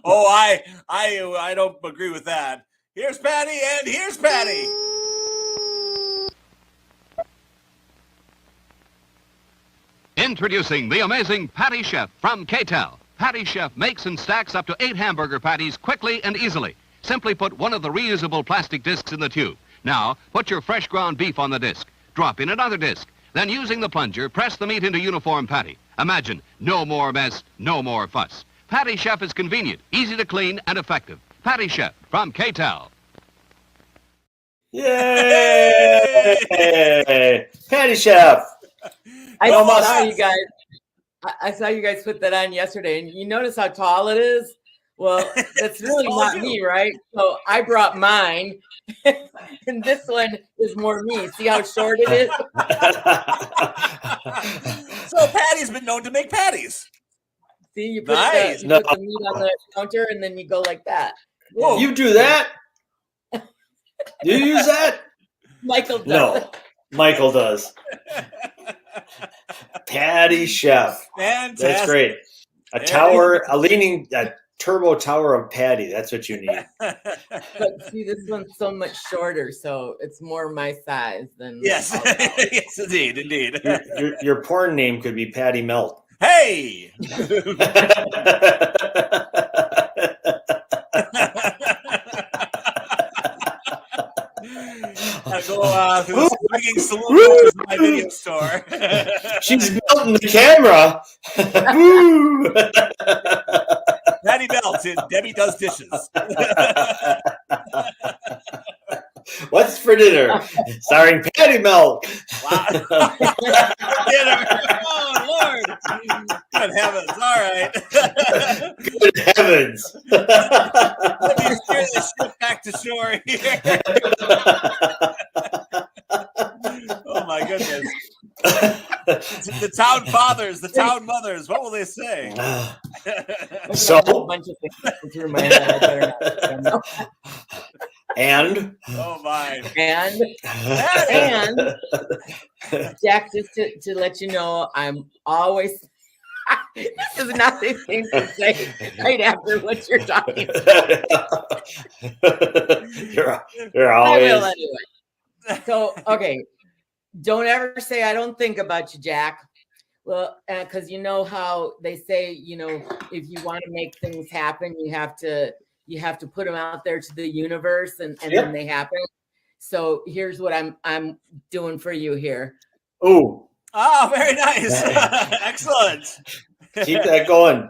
Oh, I don't agree with that. Here's Patty, and here's Patty. Introducing the amazing Patty Chef from K-Tel. Patty Chef makes and stacks up to 8 hamburger patties quickly and easily. Simply put one of the reusable plastic discs in the tube. Now, put your fresh ground beef on the disc. Drop in another disc. Then, using the plunger, press the meat into uniform patty. Imagine, no more mess, no more fuss. Patty Chef is convenient, easy to clean, and effective. Patty Chef from K-Tel. Yay! Patty Chef. I Almost. saw you guys. I saw you guys put that on yesterday, and you notice how tall it is. Well, that's really not me, right? So I brought mine, and this one is more me. See how short it is? So Patty's been known to make patties. See, you put, Nice. the meat on the counter, and then you go like that. Whoa. You do that? You use that? Michael does. No, Michael does. Patty Chef. Fantastic. That's great. A tower, a turbo tower of patty. That's what you need. But see, this one's so much shorter, so it's more my size than. Yes. Yes, indeed. Your porn name could be Patty Melt. Hey. I go through the swinging saloon doors of my video store. She's melting the camera. Woo! Patty Melt in Debbie Does Dishes. What's for dinner? Starring Patty Melt. Wow. Dinner. Oh, Lord. Good heavens. All right. Good heavens. Let me steer this ship back to shore here. Oh, my goodness. The town fathers, the town mothers, what will they say? So, a bunch of things through my head. I better not. and Oh, my. And Jack, just to let you know, I'm always. This is not the thing to say right after what you're talking about. you're I always. will anyway. So, okay. Don't ever say I don't think about you, Jack. Well, because you know how they say, if you want to make things happen, you have to put them out there to the universe, and then they happen. So here's what I'm doing for you here. Ooh, Oh, very nice. Excellent. keep that going.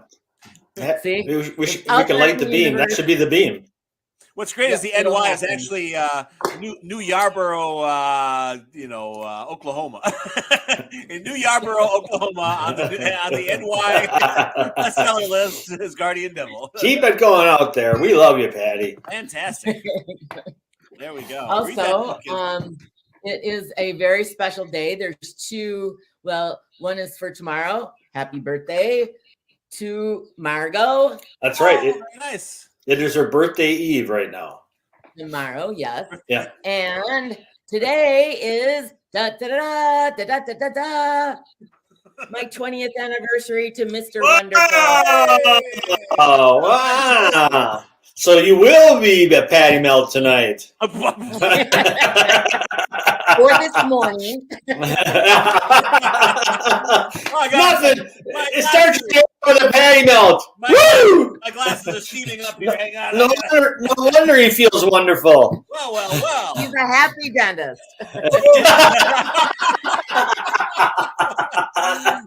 See? We can light the beam. That should be the beam. What's great is the NY is actually New Yarborough, Oklahoma. In New Yarborough, Oklahoma, on the NY bestseller list is Guardian Devil. Keep it going out there. We love you, Patty. Fantastic. There we go. Also, it is a very special day. There's two. Well, one is for tomorrow. Happy birthday to Margot. That's right. Very nice. It is her birthday eve right now. Tomorrow, yes. Yeah. And today is my 20th anniversary to Mr. Wonderful. Oh, wow. So you will be the Patty Melt tonight. Or this morning. Nothing. It starts with a Patty Melt. Woo! My glasses are steaming up here. Hang on. No wonder he feels wonderful. Well. He's a happy dentist.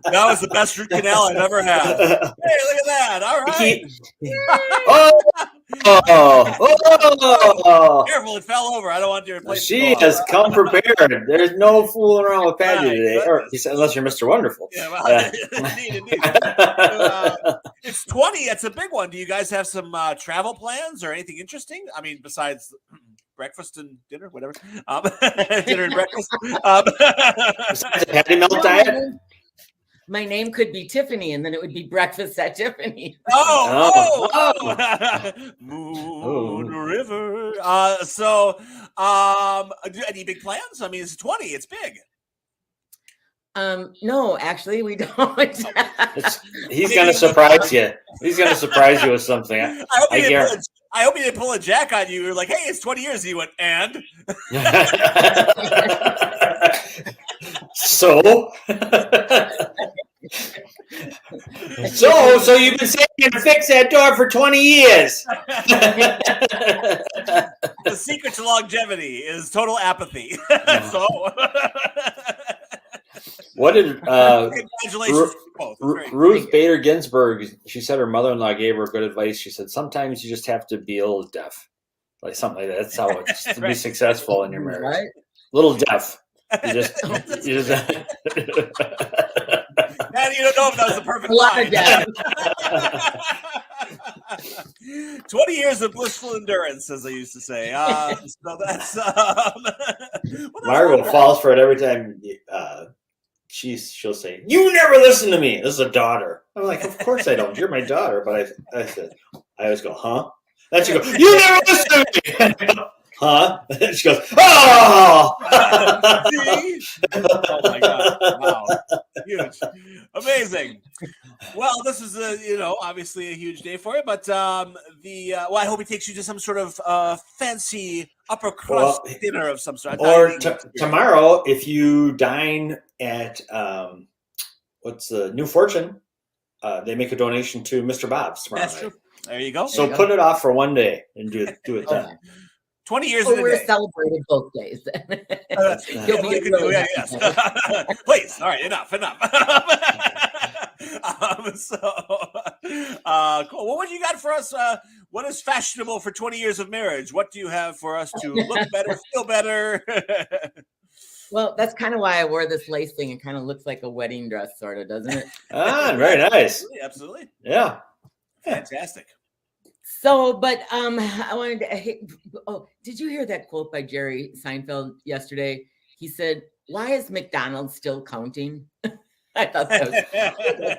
That was the best root canal I've ever had. Hey, look at that. All right. Oh. Careful, it fell over. I don't want your place. She has come prepared. There's no fooling around with Patty today. Or unless you're Mr. Wonderful. Yeah, well, indeed. It's 20. It's a big one. Do you guys have some travel plans or anything interesting? I mean, besides breakfast and dinner, whatever. Dinner and breakfast. Besides the Patty Melt diet. My name could be Tiffany, and then it would be breakfast at Tiffany. Moon River. Any big plans? I mean, it's 20. It's big. No, actually, we don't. He's gonna surprise you. He's gonna surprise you with something. I hope he didn't pull a Jack on you. You're like, hey, it's 20 years. He went, and so you've been saying you're gonna fix that door for 20 years. The secret to longevity is total apathy. So what did congratulations to both. Ruth Bader Ginsburg? She said her mother-in-law gave her good advice. She said sometimes you just have to be a little deaf, like something like that. That's how it's to be successful in your marriage. Right? Little deaf. You just And you don't know if that was the perfect line. 20 years of blissful endurance, as I used to say. So that's Margot falls for it every time. She'll say, "You never listen to me." This is a daughter. I'm like, "Of course I don't. You're my daughter." But I said, I always go, "Huh?" Then she goes, "You never listen to me." Huh? And she goes, "Oh!" Oh my God! Wow, huge, amazing. Well, this is obviously a huge day for you, but I hope he takes you to some sort of fancy upper crust dinner of some sort. Or tomorrow, if you dine at what's the New Fortune, they make a donation to Mr. Bob's tomorrow night. True. There you go. So put it off for one day and do it then. 20 years So in a we're day. celebrating both days. You'll be yes. Please. All right. Enough. Cool. Well, what do you got for us? What is fashionable for 20 years of marriage? What do you have for us to look better, feel better? Well, that's kind of why I wore this lace thing. It kind of looks like a wedding dress, sort of, doesn't it? Very nice. Absolutely. Yeah. Fantastic. So, but I wanted to. Did you hear that quote by Jerry Seinfeld yesterday? He said, "Why is McDonald's still counting?" I thought that was.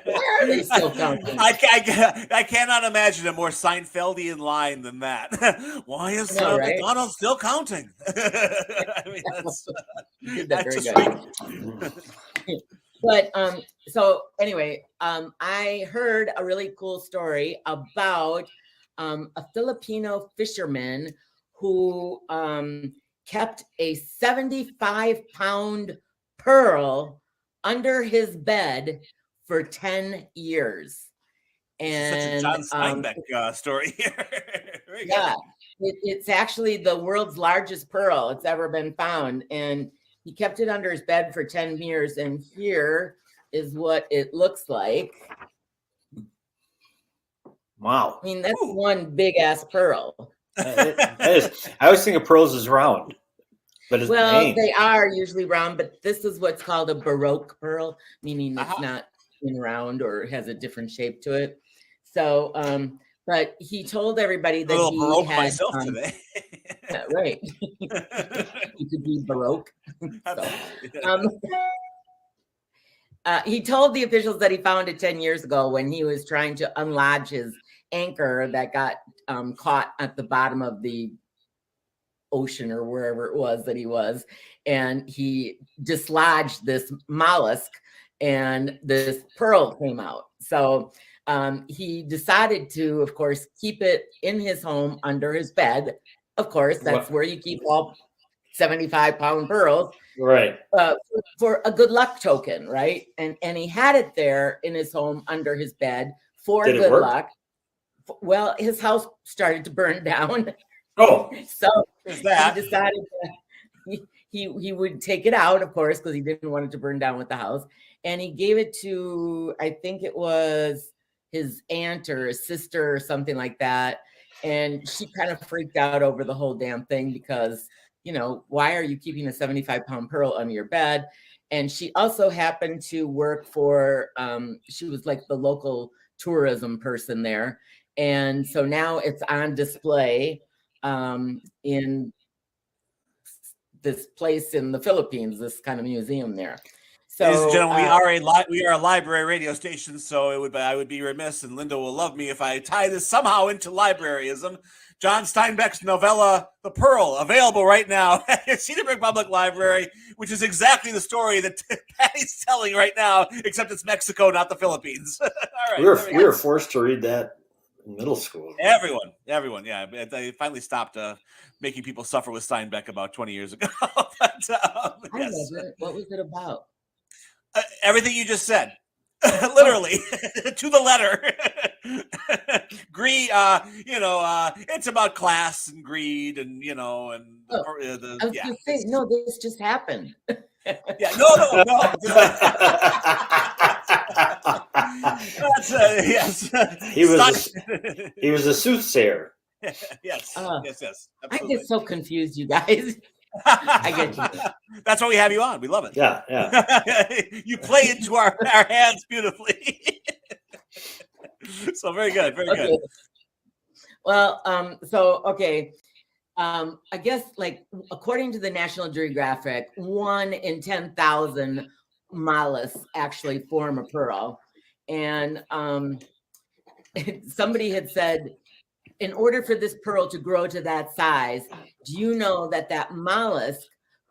Why are they still counting? I cannot imagine a more Seinfeldian line than that. Why is McDonald's still counting? I mean, that's very just good. But so anyway, I heard a really cool story about a Filipino fisherman who kept a 75-pound pearl under his bed for 10 years. And such a John Steinbeck story here. Yeah, it's actually the world's largest pearl it's ever been found. And he kept it under his bed for 10 years. And here is what it looks like. Wow. I mean, that's one big ass pearl. I always think of pearls as round. But they are usually round, but this is what's called a Baroque pearl, meaning it's not in round or has a different shape to it. So, but he told everybody that he Baroque had myself today. Right. You could be Baroque. He told the officials that he found it 10 years ago when he was trying to unlodge his anchor that got caught at the bottom of the ocean or wherever it was that he was, and he dislodged this mollusk and this pearl came out. So he decided to, of course, keep it in his home under his bed. Of course, that's where you keep all 75-pound pearls, right? For a good luck token, right? And he had it there in his home under his bed for good luck. Well, his house started to burn down. Oh, so he decided he would take it out, of course, because he didn't want it to burn down with the house. And he gave it to, I think it was his aunt or his sister or something like that. And she kind of freaked out over the whole damn thing because, why are you keeping a 75-pound pearl under your bed? And she also happened to work for, she was like the local tourism person there. And so now it's on display in this place in the Philippines, this kind of museum there. So, ladies and gentlemen, we are a library radio station, so I would be remiss, and Linda will love me if I tie this somehow into libraryism. John Steinbeck's novella, The Pearl, available right now at Cedarburg Public Library, which is exactly the story that Patty's telling right now, except it's Mexico, not the Philippines. All right, we were forced to read that in middle school. Everyone, yeah. They finally stopped making people suffer with Steinbeck about 20 years ago. But, yes. What was it about? Everything you just said. Literally to the letter. Greed, it's about class and greed, and Say, no, this just happened. Yeah, no. Yes. He was a soothsayer. Yes. Absolutely. I get so confused, you guys. I get you. That's why we have you on. We love it. Yeah. You play into our hands beautifully. So very good. Good. Well, I guess, like, according to the National Geographic, 1 in 10,000 mollusks actually form a pearl. And somebody had said, in order for this pearl to grow to that size, do you know that mollusk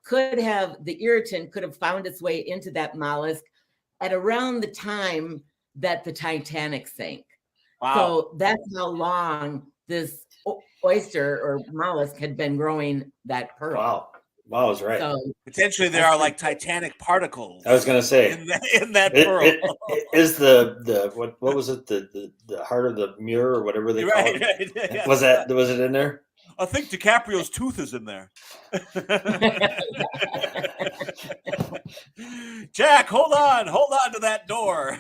the irritant could have found its way into that mollusk at around the time that the Titanic sank? Wow. So that's how long this oyster or mollusk had been growing that pearl. Wow, I was right. So, potentially there are like Titanic particles. I was going to say in that pearl. Is the what was it, the heart of the mirror or whatever they call it? Right. Yeah. Was it in there? I think DiCaprio's tooth is in there. Jack, hold on to that door.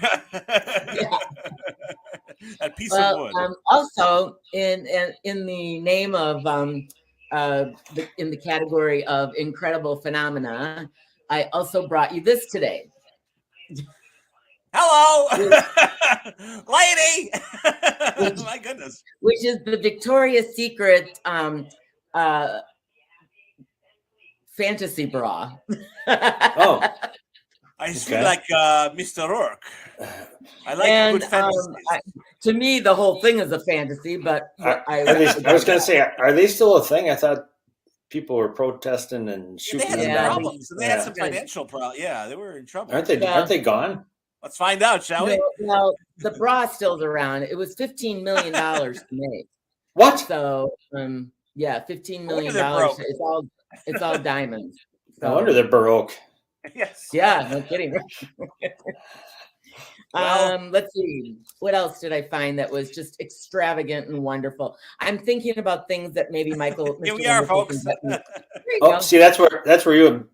That piece of wood. Also, in the name of in the category of incredible phenomena, I also brought you this today. Hello, lady. My goodness. Which is the Victoria's Secret fantasy bra. Oh, I see, like Mr. Rourke. I like good fantasies. To me, the whole thing is a fantasy, but I was going to say, are they still a thing? I thought people were protesting and shooting. They had some problems. They had some financial problems. Yeah, they were in trouble. Aren't they gone? Let's find out, shall we? Well, the bra still's around. It was $15 million to make. What? So, $15 million. It's all diamonds. So, No wonder they're Baroque. Yes. Yeah, no kidding. Let's see. What else did I find that was just extravagant and wonderful? I'm thinking about things that maybe Michael. Here we are, folks. See, that's where you and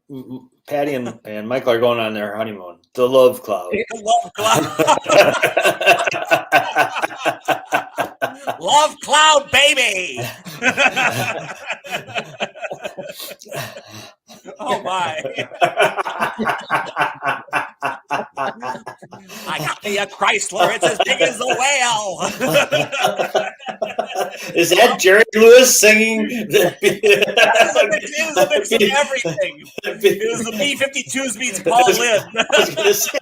Patty and Michael are going on their honeymoon. The love cloud. The love cloud. Love cloud, baby. Oh my. I got me a Chrysler. It's as big as a whale. Is that Jerry Lewis singing? It was a mix of everything. It was the B-52s meets Paul Lynde. I was gonna say,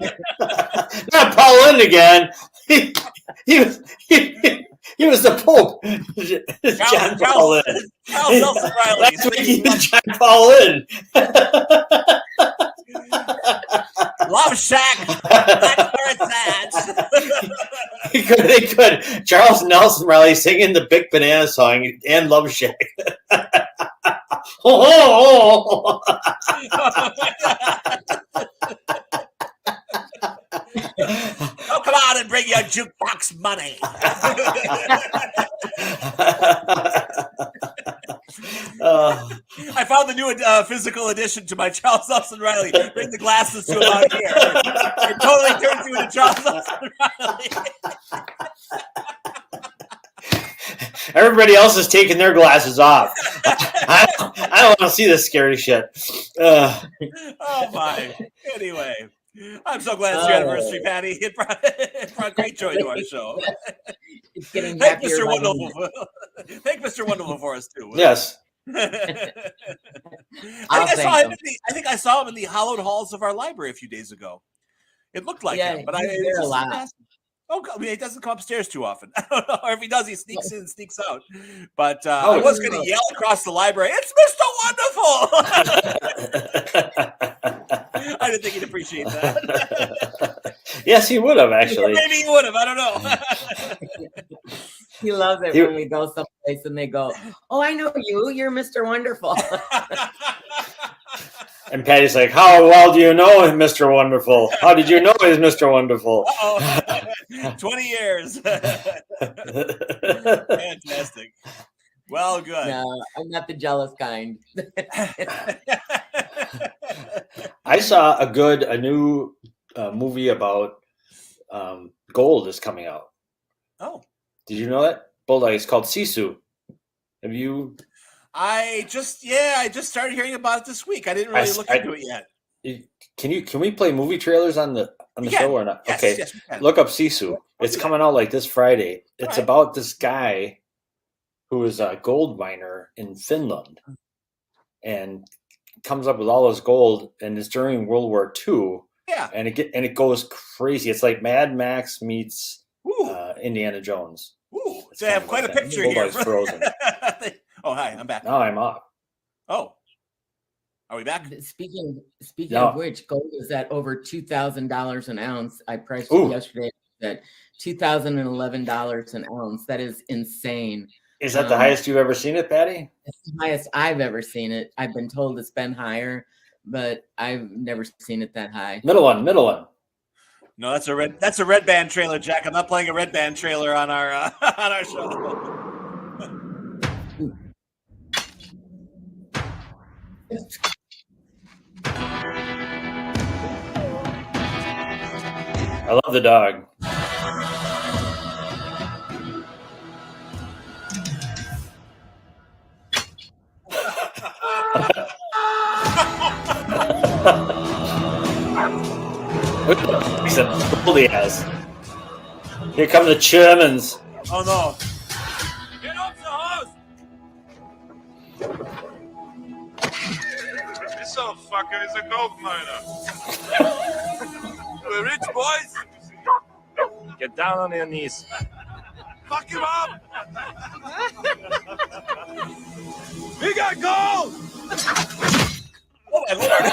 not Paul Lynde again. He was the Pope. John Paul Lynde. Charles Nelson Riley. Last week he was John Paul Lynde. Love Shack. That's where it's at. They could. Charles Nelson Riley singing the Big Banana song and Love Shack. Oh, come on and bring your jukebox money. I found the new physical addition to my Charles Nelson Riley. Bring the glasses to about here. It totally turns you into Charles Nelson Riley. Everybody else is taking their glasses off. I don't want to see this scary shit. Oh my. Anyway, I'm so glad it's your anniversary, Patty. It brought great joy to our show. It's getting Thank happier. Mr. Wonderful. Thank Mr. Wonderful for us too. Yes. I think I saw him in the hallowed halls of our library a few days ago. It looked like him, but he's there a lot. Oh, I mean, he doesn't come upstairs too often. I don't know, or if he does, he sneaks in and sneaks out. But I was going to yell across the library, "It's Mr. Wonderful!" I didn't think he'd appreciate that. Yes, he would have actually. Maybe he would have. I don't know. He loves it when we go someplace and they go, "Oh, I know you. You're Mr. Wonderful." And Patty's like, "How well do you know Mr. Wonderful? How did you know he's Mr. Wonderful?" 20 years. Fantastic. Well, good. No, I'm not the jealous kind. I saw a new movie about gold is coming out. Oh, did you know that? Bulldog. It's called Sisu. Have you? I just started hearing about it this week. I didn't really look into it yet. Can we play movie trailers on the show or not? Yes, okay. Yes, we can. Look up Sisu. It's coming out like this Friday. It's about this guy who is a gold miner in Finland and comes up with all this gold, and it's during World War II. Yeah. And it goes crazy. It's like Mad Max meets Indiana Jones. Ooh. So I have quite a picture here. Frozen. Oh, hi, I'm back. No, I'm off. Oh. Are we back? Speaking of which, gold is at over $2,000 an ounce. I priced it yesterday at $2,011 an ounce. That is insane. Is that the highest you've ever seen it, Patty? It's the highest I've ever seen it. I've been told it's been higher, but I've never seen it that high. Middle one. No, that's a red band trailer, Jack. I'm not playing a red band trailer on our show. I love the dog. He's a bully ass. Here come the Germans. Oh no. Get off the house! This old fucker is a gold miner. We're rich boys. Get down on your knees. Fuck him up! We got gold! Oh my lord!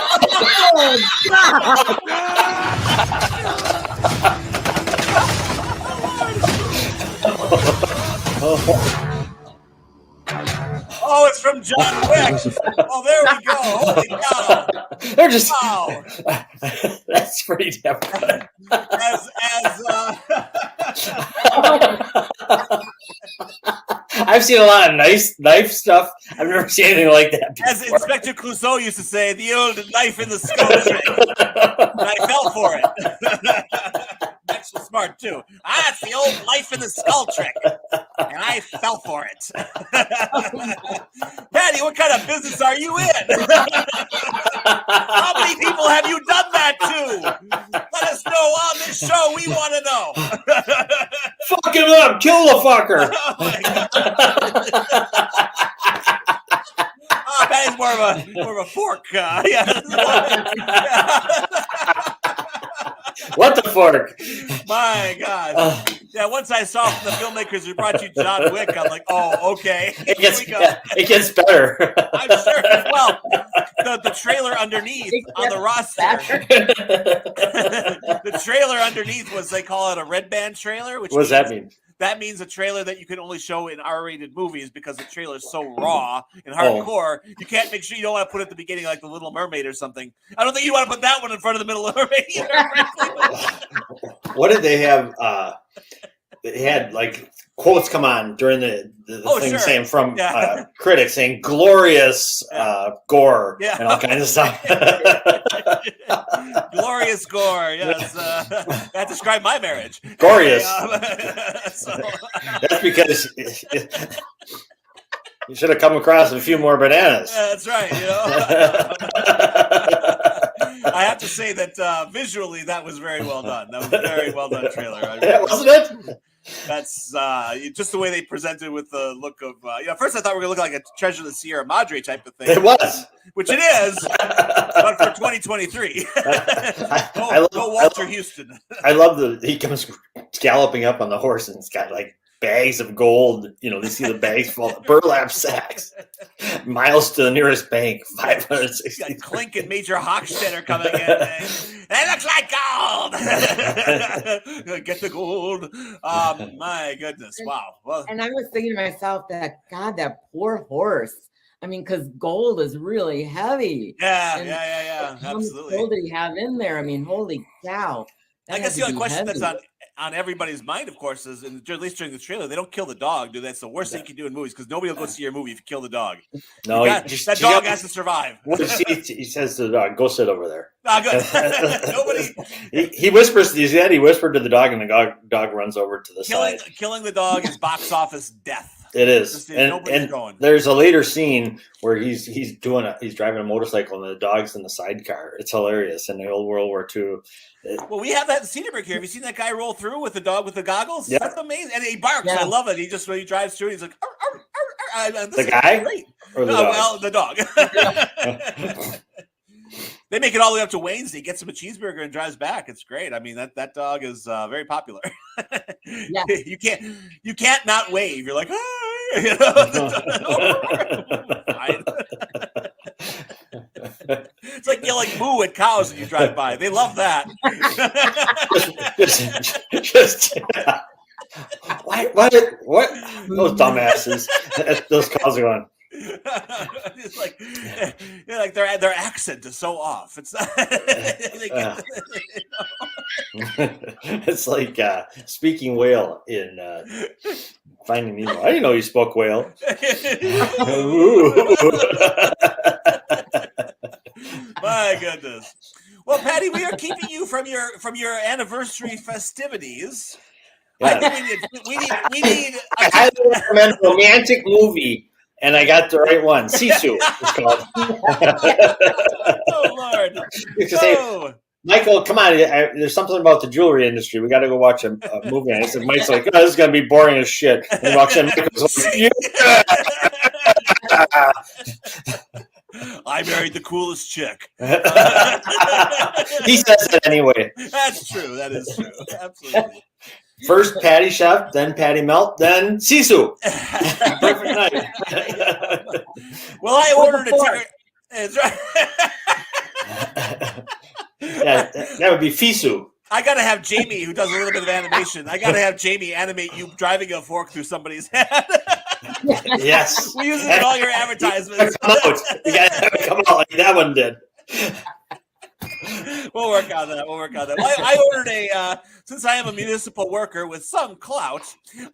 Oh, it's from John Wick. Oh, there we go. Holy cow. They're just. Wow. That's pretty damn good. I've seen a lot of nice knife stuff. I've never seen anything like that before. As Inspector Clouseau used to say, the old knife in the skull trick. And I fell for it. That's smart too. It's the old knife in the skull trick. And I fell for it. Patty, what kind of business are you in? How many people have you done that to? Let us know on this show. We want to know. Fuck him up. Kill the fucker. Patty's more of a fork. What the fork? My God. Yeah, once I saw from the filmmakers who brought you John Wick, I'm like, oh, okay. It gets better. I'm sure. Well, the trailer underneath on the roster. The trailer underneath was, they call it a red band trailer. Which what does that mean? That means a trailer that you can only show in R-rated movies because the trailer is so raw and hardcore. You can't make sure you don't want to put it at the beginning like The Little Mermaid or something. I don't think you want to put that one in front of the Middle of the Mermaid either. What did they have? They had like quotes come on during the thing saying from critics saying glorious gore and all kinds of stuff. Glorious gore, yes. That described my marriage. Glorious. So. That's because you should have come across a few more bananas. Yeah, that's right. I have to say that visually, that was very well done. That was a very well done trailer. Wasn't it? That's just the way they presented with the look of. First I thought we were gonna look like a Treasure of the Sierra Madre type of thing. It was, which it is, but for 2023. Go Walter Houston. I love he comes galloping up on the horse and it's got like bags of gold. They see the bags full of burlap sacks. Miles to the nearest bank, 560. Clink and Major Hochstetter coming in. It looks like gold. Get the gold. My goodness. Wow. Well, and I was thinking to myself that poor horse. I mean, because gold is really heavy. Yeah. How Absolutely. much gold did he have in there? I mean, holy cow. I guess the only question that's on everybody's mind, of course, is, at least during the trailer, they don't kill the dog, dude. That's the worst thing you can do in movies because nobody will go see your movie if you kill the dog. No, that dog has to survive. He says to the dog, "Go sit over there." Good. Nobody. He whispers. He whispered to the dog, and the dog runs over to the side. Killing the dog is box office death. It is, and there's a later scene where he's driving a motorcycle and the dog's in the sidecar. It's hilarious in the old World War II. Well, we have that in Cedarburg here. Have you seen that guy roll through with the dog with the goggles? Yeah. That's amazing, and he barks. Yeah. I love it. When he drives through, he's like, arr, arr, arr, arr. The guy, great. Or the dog? Well, the dog. They make it all the way up to Wayne's. He gets him a cheeseburger and drives back. It's great. I mean, that dog is very popular. Yeah. You can't not wave. You're like, hey. It's like yelling moo at cows when you drive by. They love that. What? Those dumbasses. Those cows are going. It's like their accent is so off. It's not, it's like speaking whale in Finding Nemo. I didn't know you spoke whale. My goodness. Well, Patty, we are keeping you from your anniversary festivities. Yeah. I think we need. I recommend a romantic movie. And I got the right one. Sisu, it's called. Oh, Lord. No. Michael, come on. There's something about the jewelry industry. We got to go watch a movie. And I said, Mike's like, this is going to be boring as shit. And he walks in, Michael's like, yeah. I married the coolest chick. He says it anyway. That's true. That is true. Absolutely. First Patty Chef, then Patty Melt, then Sisu. Perfect night. Well, I ordered a ticket. That's right. Yeah, that would be Fisu. I got to have Jamie, who does a little bit of animation. I got to have Jamie animate you driving a fork through somebody's head. Yes. We use it in all your advertisements. You got to have it come out like that one did. We'll work on that. Well, I ordered since I am a municipal worker with some clout,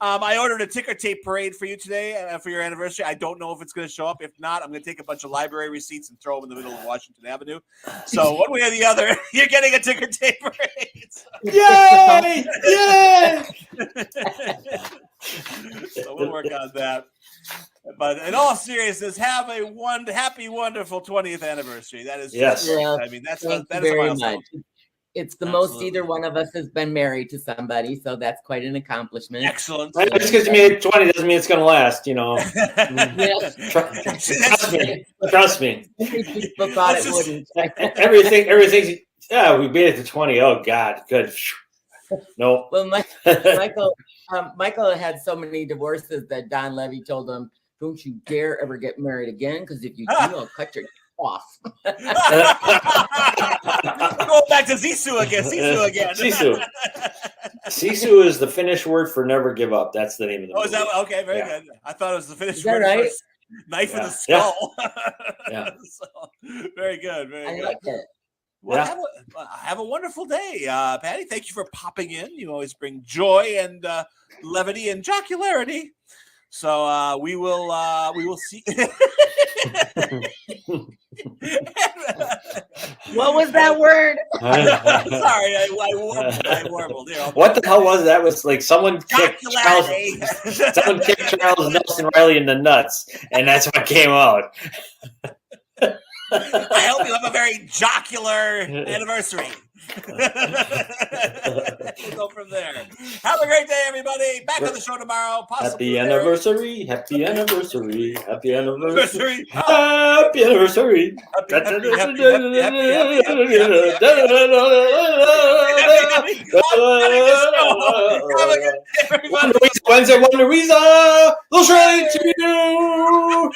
I ordered a ticker tape parade for you today for your anniversary. I don't know if it's going to show up. If not, I'm going to take a bunch of library receipts and throw them in the middle of Washington Avenue. So one way or the other, you're getting a ticker tape parade. Yay! Yay! So we'll work on that. But in all seriousness, have a happy, wonderful 20th anniversary. That is yes. I mean, that is very a milestone. much. It's the Absolutely. most either one of us has been married to somebody, so that's quite an accomplishment. Excellent. Just because you made it 20 doesn't mean it's going to last, you know. Trust me. People thought it wouldn't. Everything. Yeah, we made it to 20. Oh God, good. No. Well, Michael had so many divorces that Don Levy told him, "Don't you dare ever get married again, because if you do, I'll cut your off." Go back to Sisu again. Sisu is the Finnish word for never give up. That's the name of the movie. Oh, is that okay? Very good. I thought it was the Finnish Is that word right? for knife in the skull. Yeah. So, very good. Very I good. like it. Well, have a wonderful day, Patty. Thank you for popping in. You always bring joy and levity and jocularity. So we will see. What was that word? Sorry, I warbled. Here, what the hell was that? Was like someone kicked Charles Nelson Riley in the nuts, and that's what came out. I hope you have a very jocular anniversary. We'll go from there. Have a great day, everybody. Back on the show tomorrow. Happy anniversary. Happy anniversary. Happy anniversary. Happy Happy anniversary. When's it Wonder Weezer? We'll show it to you.